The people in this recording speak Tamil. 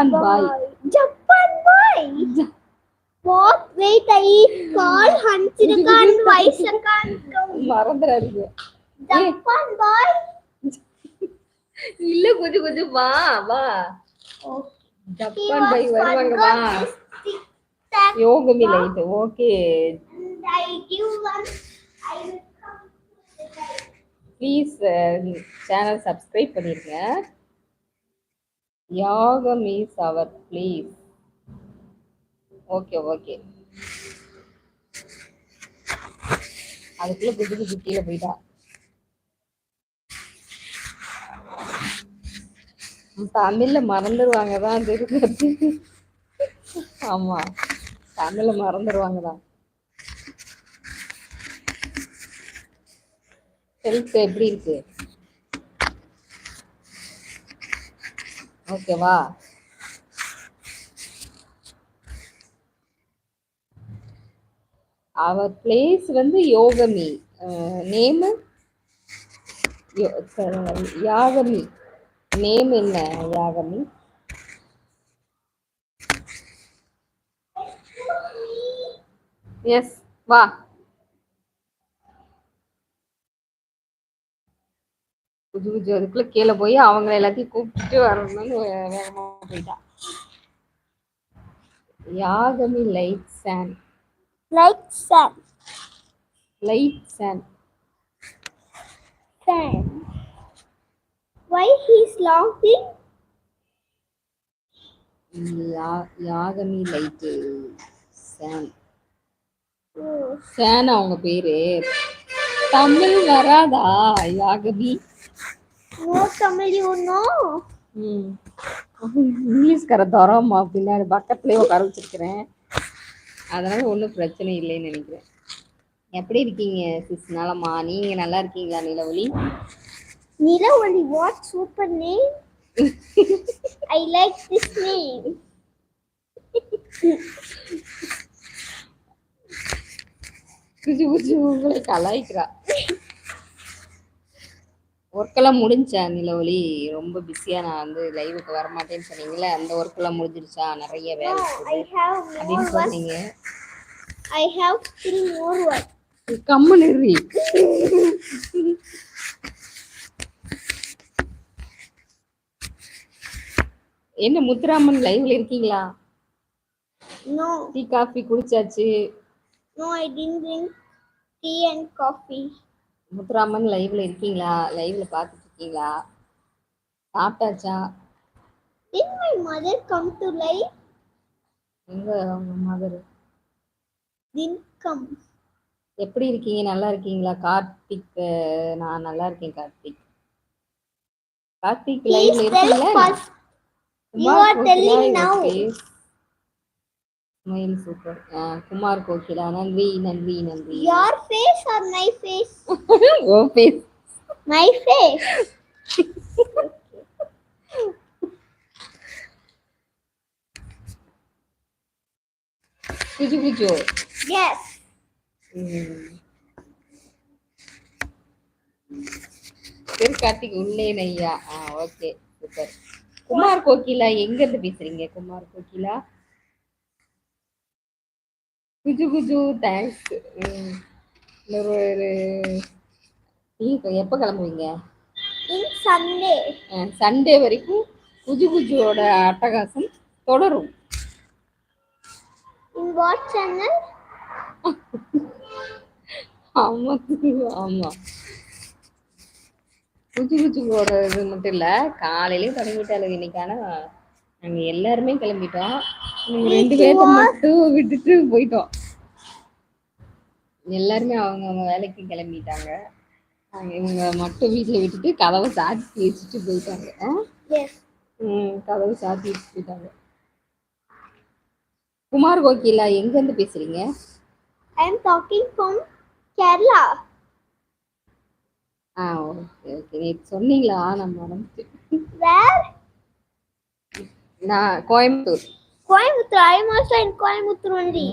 Bye. Japan boy. What? Wait, I call Hanchirakan, Vaishakan. மறந்துடாதீங்க. Japan boy. இல்ல கொஞ்சம் கொஞ்சம் வா வா. ஜப்பான் பாய் வருவாங்க வா. Yagami Light. Okay. I give one. I will come. Please channel subscribe பண்ணிருங்க. யாகம் is our please. Okay okay. அதுக்குள்ள குட்டி குட்டி கீழே போயிட்டா. தமிழ்ல மறந்துடுவாங்க தான் தெரிஞ்சு. ஆமா தமிழ்ல மறந்துடுவாங்க தான். ஹெல்த் எப்படி இருக்கு? ஓகேவா? அவர் பிளேஸ் வந்து யோகமி. நேம் யாகமி. நேம் என்ன யாகமி? எஸ் வா. புது புது அதுக்குள்ள கீழே போய் அவங்க எல்லாத்தையும் கூப்பிட்டு வரணும்னு வேகமா போயிட்டா. Yagami Light sand. Like sand. Light sand. Sand. Why he's laughing? Yagami Light sand. Sena அவங்க பேரு. தமிழ் வராதா யாகபி? No Tamil, you know. இங்கிலீஷ்கார தரமா பின்னாடி பக்கத்துலயே உட்கார வச்சிருக்கிறேன். அதனால ஒன்றும் பிரச்சனை இல்லைன்னு நினைக்கிறேன். எப்படி இருக்கீங்க சிஸ்? நலமா? நீங்க நல்லா இருக்கீங்களா நிலவொளி? Nilavali, what super name? I like this name. குஜு குஜு உங்களை கலாய்க்கிறா. ஒர்க்கெல்லாம் முடிஞ்சா நிலவொளி? ரொம்ப பிஸியா நான் வந்து லைவுக்கு வரமாட்டேன்னு சொன்னீங்கல்ல, அந்த ஒர்க்கெல்லாம் முடிஞ்சிருச்சா? நிறைய வேலை அப்படின்னு சொன்னீங்க. I have still more work. கம்முனு. என்ன முத்துராமன் லைவ்ல இருக்கீங்களா? No. டீ காஃபி குடிச்சாச்சு. No, I didn't drink tea and coffee. Muthuraman லைவ்ல இருக்கீங்களா? லைவ்ல பார்த்துட்டு இருக்கீங்களா? சாப்பிட்டாச்சா? Did my mother come to live? எங்க உங்க மதர்? Didn't come. எப்படி இருக்கீங்க? நல்லா இருக்கீங்களா? கார்த்திக் நான் நல்லா இருக்கேன். கார்த்திக் லைவ்ல இருக்கீங்களா? You are telling now. Smile super. Kumar Kokila நன்றி நன்றி நன்றி. Your face or my face? Oh face. My face. குஜு குஜு. Yes. திரு கார்த்திக் உள்ளே நையா. Okay super. குமார் கோகிலா எங்க இருந்து பேசுறீங்க? குமார் கோகிலா. குஜு குஜு தேங்க்ஸ். எப்போ கிளம்புவீங்க? Sunday. சண்டே வரைக்கும் குஜு குஜுவோட அட்டகாசம் தொடரும். In what channel? ஆமா ஆமா. குஜு குஜுவோட இது மட்டும் இல்ல, காலையிலயும் தொடங்கிட்டாலும் இன்னைக்கான நாங்க எல்லாருமே கிளம்பிட்டோம். நீங்க 2 பேர்த்த மட்டும் விட்டுட்டு போயிட்டோம். எல்லாருமே அவங்க அவங்க வேலைக்கு கிளம்பிட்டாங்க. இவங்க மட்டும் வீட்டுல விட்டுட்டு கதவை சாத்தி வச்சுட்டு போயிட்டாங்க. கதவை சாத்தி வச்சுட்டு போயிட்டாங்க. குமார் கோகிலா எங்க இருந்து பேசுறீங்க? I am talking from Kerala. Okay okay. நேற்று சொன்னீங்களா? நான் மறந்துட்டேன். Where? நான் Coimbatore. Coimbatore. I am also in Coimbatore only.